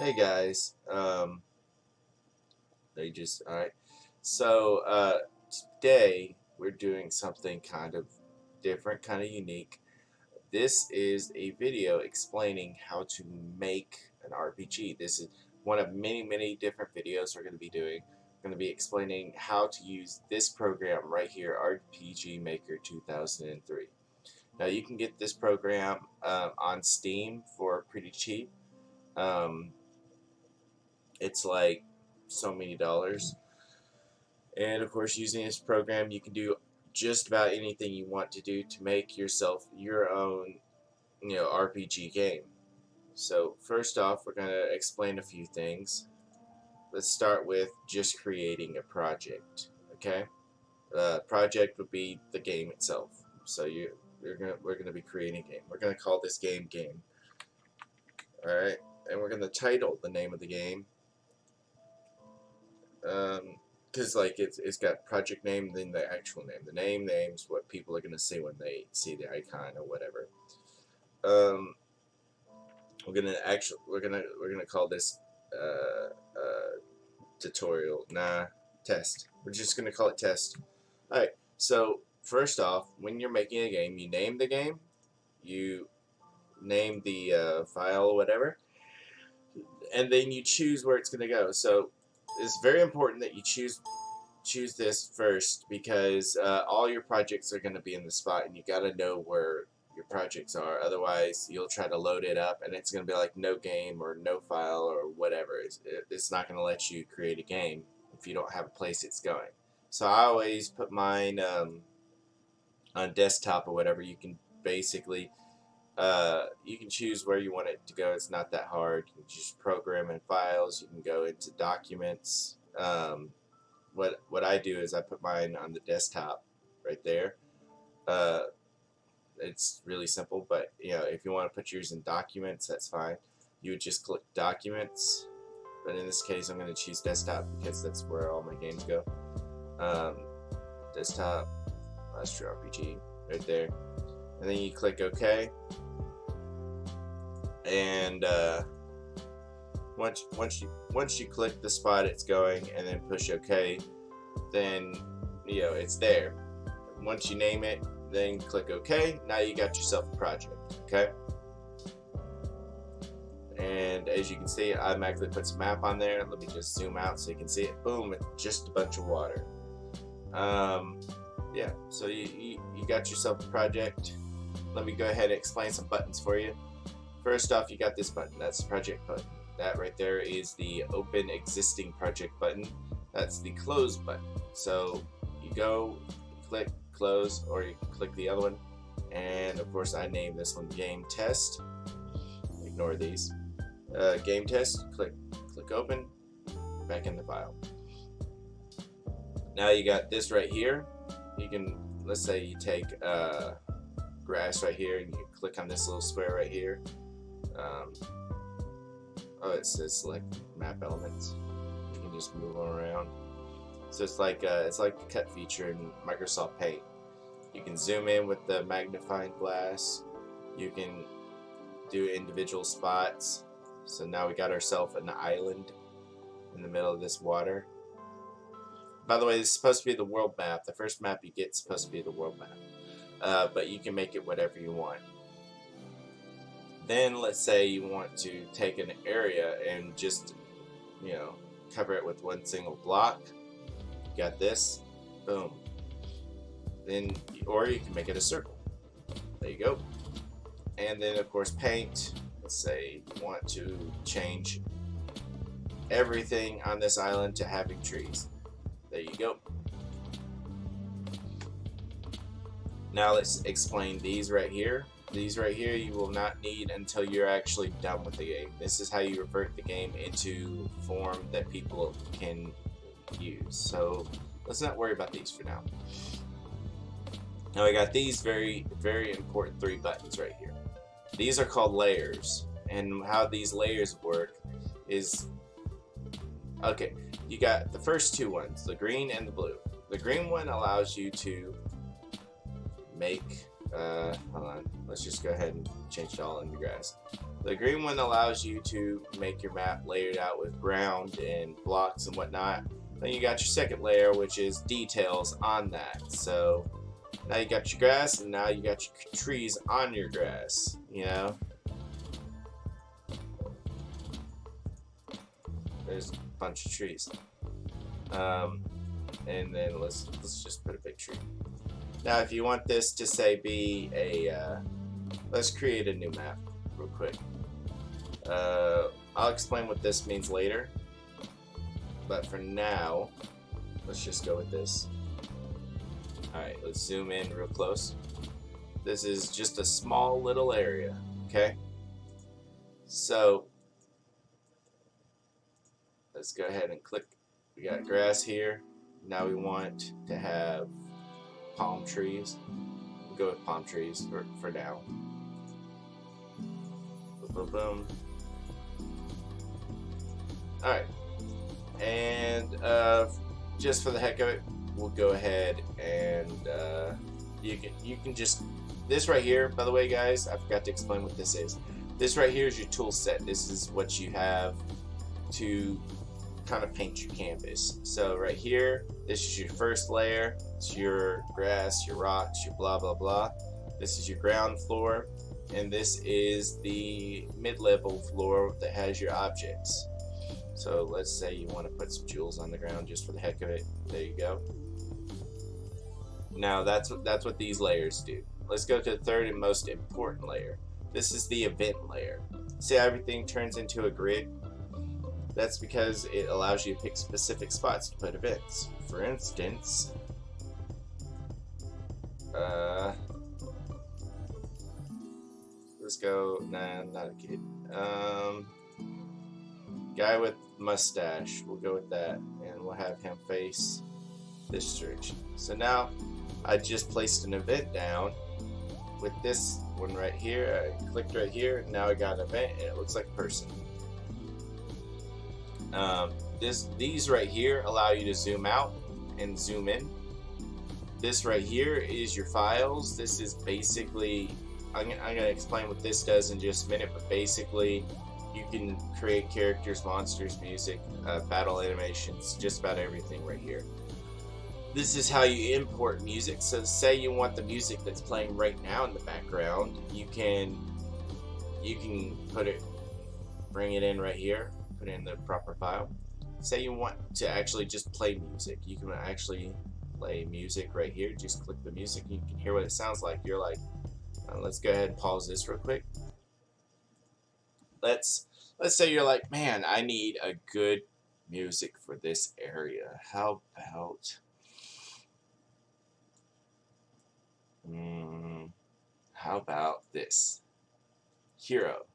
Hey guys, alright. So today we're doing something kind of different, kind of unique. This is a video explaining how to make an RPG. This is one of many different videos we're going to be doing. We're going to be explaining how to use this program right here, RPG Maker 2003. Now you can get this program on Steam for pretty cheap. Um, it's like so many dollars. And of course, using this program, you can do just about anything you want to do to make yourself your own, RPG game. So first off, we're going to explain a few things. Let's start with just creating a project. Okay, project would be the game itself. So we're gonna be creating a game. We're gonna call this game. All right, and we're gonna title the name of the game. Because like it's got project name, then the actual name. The name's what people are gonna see when they see the icon or whatever. We're gonna call this tutorial. Nah, test. We're just gonna call it test. All right. So first off, when you're making a game, you name the game, you name the file or whatever, and then you choose where it's gonna go. So it's very important that you choose this first because all your projects are going to be in the spot, and you got to know where your projects are. Otherwise, you'll try to load it up, and it's going to be like no game or no file or whatever. It's not going to let you create a game if you don't have a place it's going. So I always put mine on desktop or whatever. You can basically you can choose where you want it to go. It's not that hard. You can just program in files. You can go into documents. What I do is I put mine on the desktop right there. It's really simple, but if you want to put yours in documents, that's fine. You would just click documents, but in this case I'm going to choose desktop because that's where all my games go. Desktop, Astro RPG, right there, and then you click OK. And once you click the spot it's going and then push OK, then it's there. Once you name it, then click OK. Now you got yourself a project. Okay, and as you can see, I automatically puts a map on there. Let me just zoom out so you can see it. Boom, it's just a bunch of water. Yeah, so you got yourself a project. Let me go ahead and explain some buttons for you. First off, you got this button. That's the project button. That right there is the open existing project button. That's the close button. So you go, click close, or you can click the other one. And of course, I named this one game test. Ignore these. Game test. Click open. Back in the file. Now you got this right here. You can, let's say you take grass right here, and you click on this little square right here. It says select map elements. You can just move them around. So it's like the cut feature in Microsoft Paint. You can zoom in with the magnifying glass. You can do individual spots. So now we got ourselves an island in the middle of this water. By the way, this is supposed to be the world map. The first map you get is supposed to be the world map. But you can make it whatever you want. Then let's say you want to take an area and just cover it with one single block. You got this, boom. Then, or you can make it a circle. There you go. And then of course paint. Let's say you want to change everything on this island to having trees. There you go. Now let's explain these right here. These right here you will not need until you're actually done with the game. This is how you revert the game into form that people can use. So let's not worry about these for now. Now I got these very important 3 buttons right here. These are called layers, and how these layers work is, okay, you got the first 2 ones, the green and the blue. The green one allows you to make hold on, let's just go ahead and change it all into grass. The green one allows you to make your map layered out with ground and blocks and whatnot. Then you got your second layer, which is details on that. So now you got your grass, and now you got your trees on your grass, you know? There's a bunch of trees. And then let's just put a big tree. Now if you want this to say be a, let's create a new map real quick. I'll explain what this means later, but for now, let's just go with this. Alright, let's zoom in real close. This is just a small little area, okay? So, let's go ahead and click. We got grass here. Now we want to have palm trees. We'll go with palm trees for now. Boom, boom, boom. Alright, and just for the heck of it, we'll go ahead and you can just, this right here, by the way guys, I forgot to explain what this is. This right here is your tool set. This is what you have to kind of paint your canvas. So right here, this is your first layer. It's your grass, your rocks, your blah blah blah. This is your ground floor, and this is the mid-level floor that has your objects. So let's say you want to put some jewels on the ground just for the heck of it. There you go. Now that's what these layers do. Let's go to the third and most important layer. This is the event layer. See how everything turns into a grid? That's because it allows you to pick specific spots to put events. For instance, let's go, nah, not a kid. Guy with mustache, we'll go with that, and we'll have him face this direction. So now I just placed an event down with this one right here. I clicked right here, now I got an event, and it looks like a person. These right here allow you to zoom out and zoom in. This right here is your files. This is basically, I'm going to explain what this does in just a minute, but basically you can create characters, monsters, music, battle animations, just about everything right here. This is how you import music. So say you want the music that's playing right now in the background, you can put it, bring it in right here, put it in the proper file. Say you want to actually just play music, you can actually play music right here. Just click the music, you can hear what it sounds like. You're like, let's go ahead and pause this real quick. Let's say you're like, man, I need a good music for this area. How about this? Hero.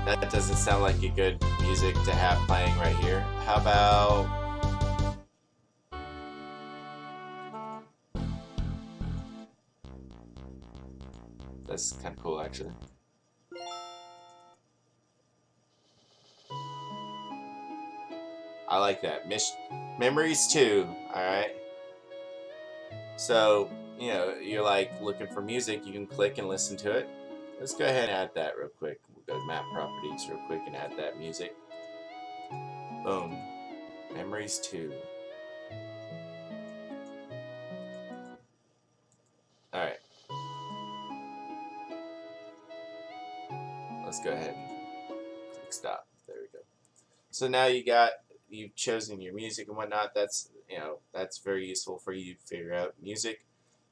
That doesn't sound like a good music to have playing right here. How about that's kind of cool actually. I like that. Memories 2, alright? So, you know, you're like looking for music, you can click and listen to it. Let's go ahead and add that real quick. We'll go to map properties real quick and add that music. Boom. Memories 2. Alright. Let's go ahead and click stop. There we go. So now you've chosen your music and whatnot. That's, you know, that's very useful for you to figure out music.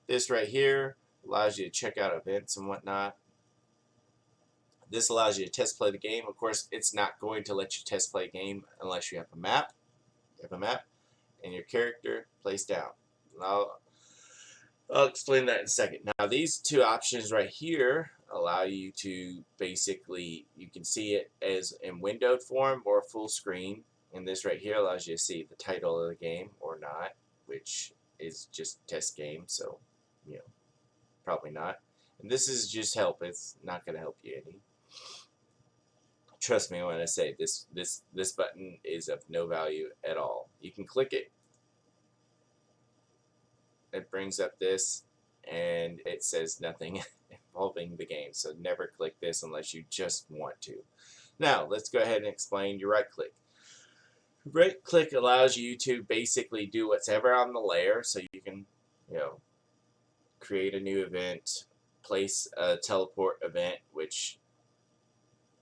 This right here allows you to check out events and whatnot. This allows you to test play the game. Of course, it's not going to let you test play a game unless you have a map. You have a map and your character placed down. I'll explain that in a second. Now, these two options right here allow you to basically, you can see it as in windowed form or full screen. And this right here allows you to see the title of the game or not, which is just test game, so, you know, probably not. And this is just help. It's not going to help you any. Trust me when I say this button is of no value at all. You can click it. It brings up this, and it says nothing. involving the game. So never click this unless you just want to. Now let's go ahead and explain your right click. Right click allows you to basically do whatever on the layer, so you can, create a new event, place a teleport event, which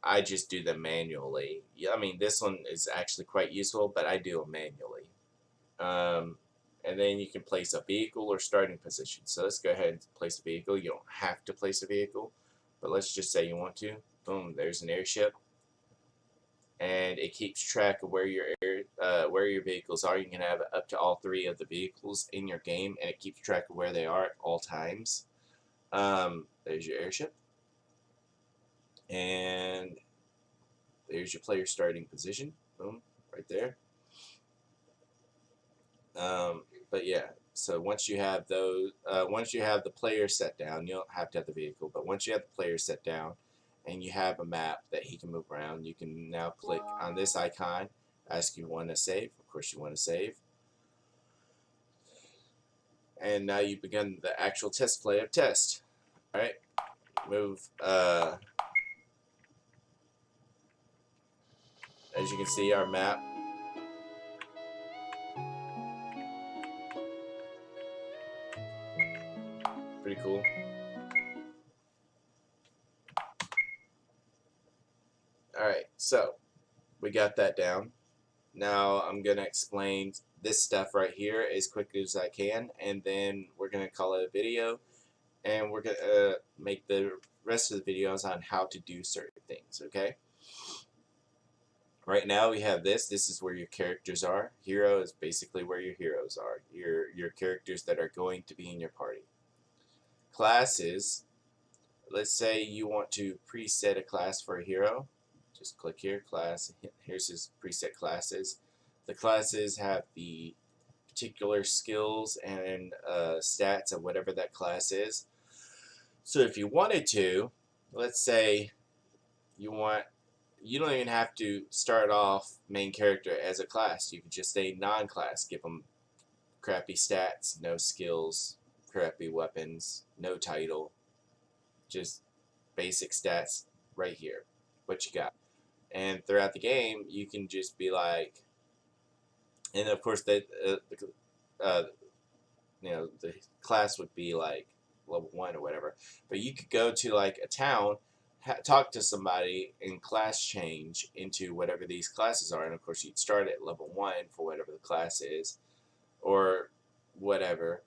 I just do them manually. Yeah, I mean, this one is actually quite useful, but I do them manually. And then you can place a vehicle or starting position. So let's go ahead and place a vehicle. You don't have to place a vehicle, but let's just say you want to. Boom, there's an airship, and it keeps track of where your vehicles are. You can have up to all 3 of the vehicles in your game, and it keeps track of where they are at all times. There's your airship, and there's your player starting position. Boom, right there. But yeah, so once you have once you have the player set down, you don't have to have the vehicle, but once you have the player set down and you have a map that he can move around, you can now click on this icon, ask you want to save. Of course you want to save. And now you've begun the actual test play of test. Alright, move, as you can see, our map. Pretty cool. Alright, so we got that down. Now I'm going to explain this stuff right here as quickly as I can, and then we're going to call it a video, and we're going to make the rest of the videos on how to do certain things, okay? Right now we have this. This is where your characters are. Hero is basically where your heroes are, your characters that are going to be in your party. Classes, let's say you want to preset a class for a hero. Just click here, class. Here's his preset classes. The classes have the particular skills and stats of whatever that class is. So if you wanted to, let's say you don't even have to start off main character as a class. You could just say non-class. Give them crappy stats, no skills, crappy weapons, no title, just basic stats right here. What you got. And throughout the game, you can just be like, and of course, the class would be like level 1 or whatever. But you could go to like a town, talk to somebody, and class change into whatever these classes are. And of course, you'd start at level 1 for whatever the class is, or whatever,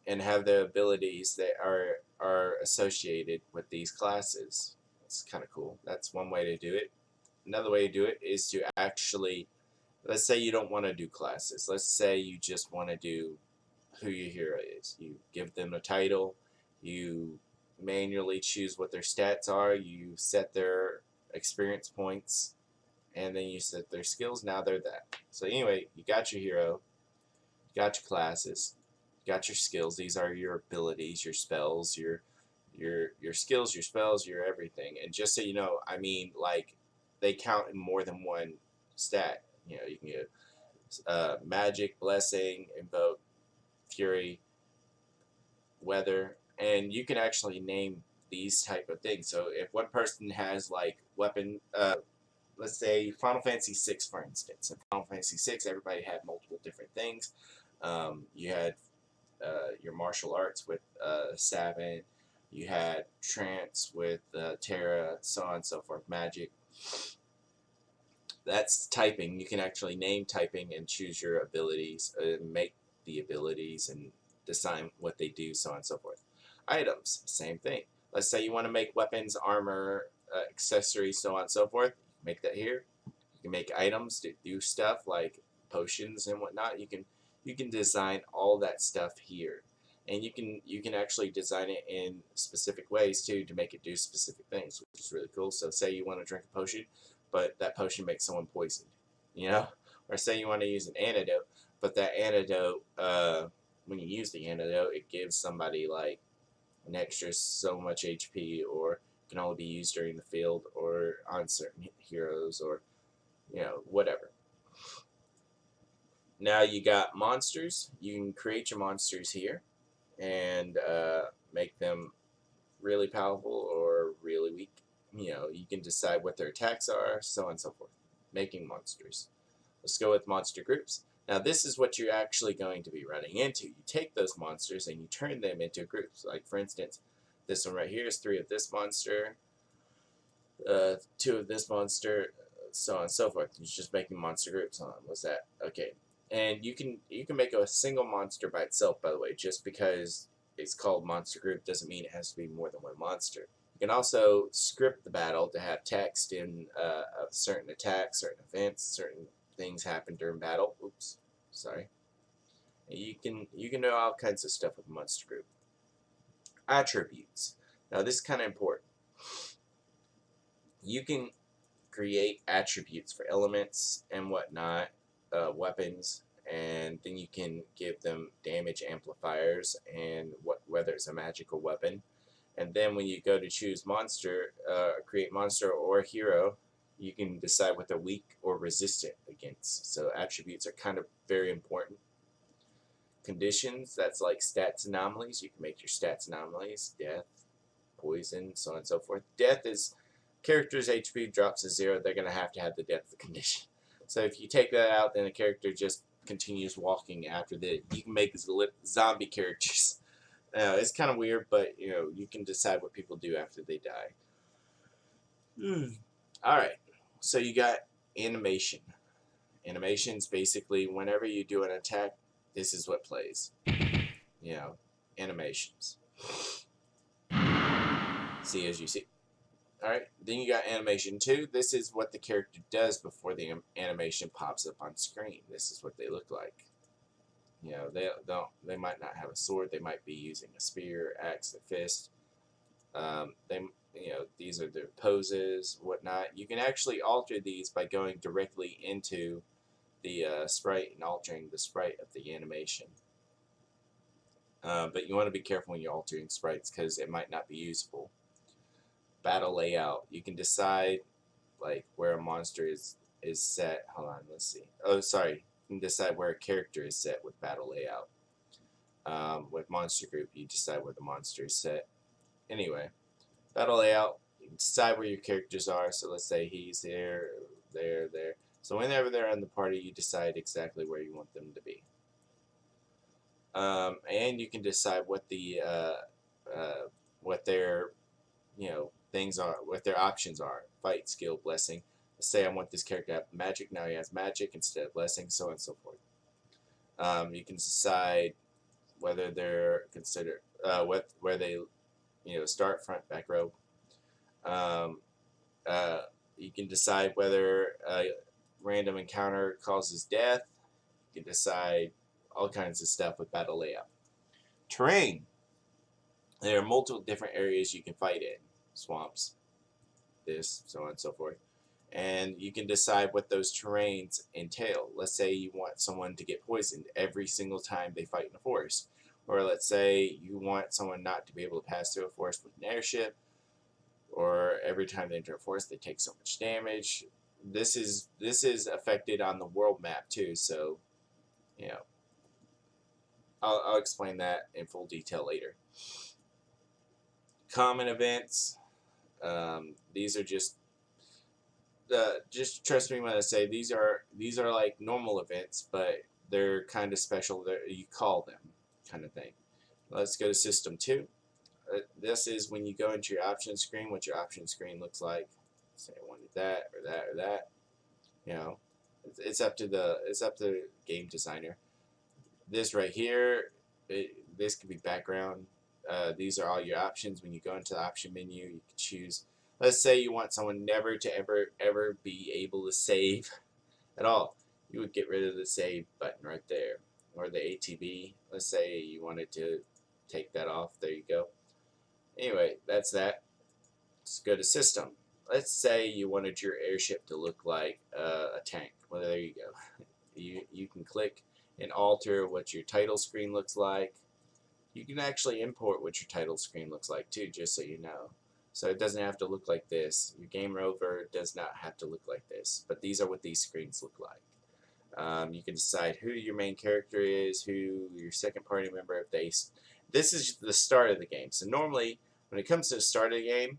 and have the abilities that are associated with these classes. It's kind of cool. That's one way to do it. Another way to do it is to actually, let's say you don't want to do classes. Let's say you just want to do who your hero is. You give them a title, you manually choose what their stats are, you set their experience points, and then you set their skills. Now they're that. So anyway, you got your hero, you got your classes, you got your skills. These are your abilities, your spells, your skills, your spells, your everything. And just so you know, I mean, like, they count in more than one stat. You can get magic, blessing, invoke, fury, weather, and you can actually name these type of things. So if one person has like weapon, let's say Final Fantasy VI, for instance. In Final Fantasy VI, everybody had multiple different things. You had your martial arts with Savin. You had trance with Terra, so on and so forth, magic. That's typing. You can actually name typing and choose your abilities, make the abilities, and decide what they do, so on and so forth. Items, same thing. Let's say you want to make weapons, armor, accessories, so on and so forth. Make that here. You can make items to do stuff like potions and whatnot. You can design all that stuff here, and you can actually design it in specific ways too to make it do specific things, which is really cool. So say you want to drink a potion, but that potion makes someone poisoned, or say you want to use an antidote, but that antidote, when you use the antidote, it gives somebody like an extra so much HP, or can only be used during the field or on certain heroes, or whatever. Now you got monsters. You can create your monsters here and make them really powerful or really weak. You know, you can decide what their attacks are, so on and so forth. Making monsters. Let's go with monster groups. Now this is what you're actually going to be running into. You take those monsters and you turn them into groups. Like for instance, this one right here is 3 of this monster, 2 of this monster, so on and so forth. You're just making monster groups. Hold on, what's that? Okay. And you can make a single monster by itself, by the way. Just because it's called monster group doesn't mean it has to be more than one monster. You can also script the battle to have text in certain attacks, certain events, certain things happen during battle. Oops, sorry. You can do all kinds of stuff with a monster group. Attributes. Now this is kind of important. You can create attributes for elements and whatnot, weapons, and then you can give them damage amplifiers and whether it's a magical weapon. And then when you go to choose monster, create monster or hero, you can decide what they're weak or resistant against. So attributes are kind of very important. Conditions, that's like stats anomalies. You can make your stats anomalies, death, poison, so on and so forth. Death is character's HP drops to 0, they're going to have the death condition. So if you take that out, then the character just continues walking after that. You can make zombie characters. It's kind of weird, but you know you can decide what people do after they die. All right, so you got animation. Animations basically whenever you do an attack, this is what plays. You know, animations. See as you see. Alright, then you got animation 2. This is what the character does before the animation pops up on screen. This is what they look like. You know, they might not have a sword. They might be using a spear, axe, a fist. These are their poses, whatnot. You can actually alter these by going directly into the sprite and altering the sprite of the animation. But you want to be careful when you're altering sprites because it might not be usable. Battle layout. You can decide like where a monster is set. Hold on, let's see. Oh, sorry. You can decide where a character is set with battle layout. With monster group, you decide where the monster is set. Anyway, battle layout. You can decide where your characters are. So let's say he's there, there, there. So whenever they're in the party, you decide exactly where you want them to be. And you can decide what the what their things are, what their options are. Fight, skill, blessing. Let's say I want this character to have magic. Now he has magic instead of blessing, so on and so forth. You can decide whether they're considered where they start, front, back row. You can decide whether a random encounter causes death. You can decide all kinds of stuff with battle layout. Terrain. There are multiple different areas you can fight in. Swamps, this, so on and so forth. And you can decide what those terrains entail. Let's say you want someone to get poisoned every single time they fight in a forest. Or let's say you want someone not to be able to pass through a forest with an airship. Or every time they enter a forest they take so much damage. This is affected on the world map too, so I'll explain that in full detail later. Common events. These are just trust me when I say these are like normal events, but they're kind of special. You call them kind of thing. Let's go to system 2. This is when you go into your options screen. What your options screen looks like. Say I wanted that or that or that. It's up to the game designer. This right here, this could be background. These are all your options. When you go into the option menu, you can choose. Let's say you want someone never to ever be able to save at all. You would get rid of the save button right there, or the ATB. Let's say you wanted to take that off. There you go. Anyway, that's that. Let's go to system. Let's say you wanted your airship to look like a tank. Well, there you go. You can click and alter what your title screen looks like. You can actually import what your title screen looks like too, just so you know. So it doesn't have to look like this. Your game over does not have to look like this. But these are what these screens look like. You can decide who your main character is, who your second party member. This is the start of the game. So normally When it comes to the start of the game,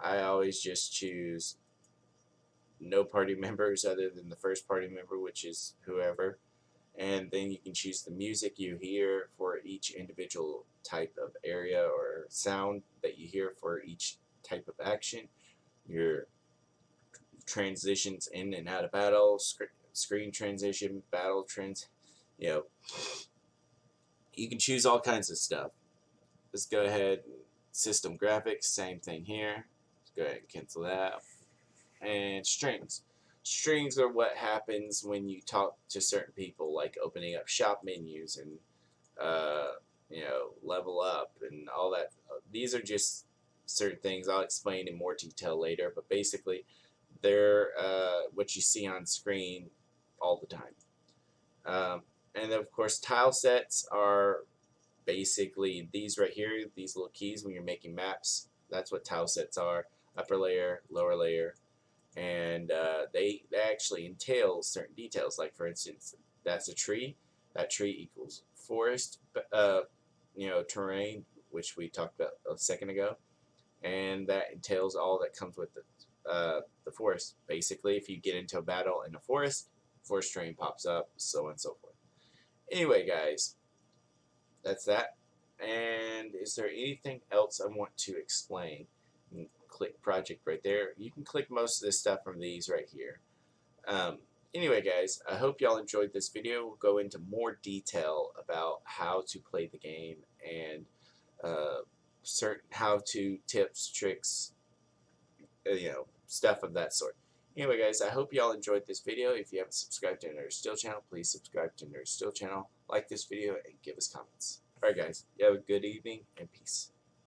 I always just choose no party members other than the first party member, which is whoever. And then you can choose the music you hear for each individual type of area or sound that you hear for each type of action. Your transitions in and out of battle, screen transition, battle trends, you know, you can choose all kinds of stuff. Let's go ahead. System graphics, same thing here. Let's go ahead and cancel that. And strings. Strings are what happens when you talk to certain people, like opening up shop menus and level up and all that. These are just certain things I'll explain in more detail later, but basically they're what you see on screen all the time. And then of course tile sets are basically these right here, these little keys when you're making maps. That's what tile sets are: upper layer, lower layer. And they actually entail certain details. Like for instance, that's a tree. That tree equals forest, terrain, which we talked about a second ago, and that entails all that comes with the forest. Basically, if you get into a battle in a forest terrain pops up, so on and so forth. Anyway, guys, that's that. And is there anything else I want to explain? Click project right there. You can click most of this stuff from these right here. Anyway, guys, I hope y'all enjoyed this video. We'll go into more detail about how to play the game and certain how-to tips, tricks, stuff of that sort. Anyway, guys, I hope y'all enjoyed this video. If you haven't subscribed to Nerd Steel channel, please subscribe to Nerd Steel channel, like this video, and give us comments. Alright, guys, you have a good evening and peace.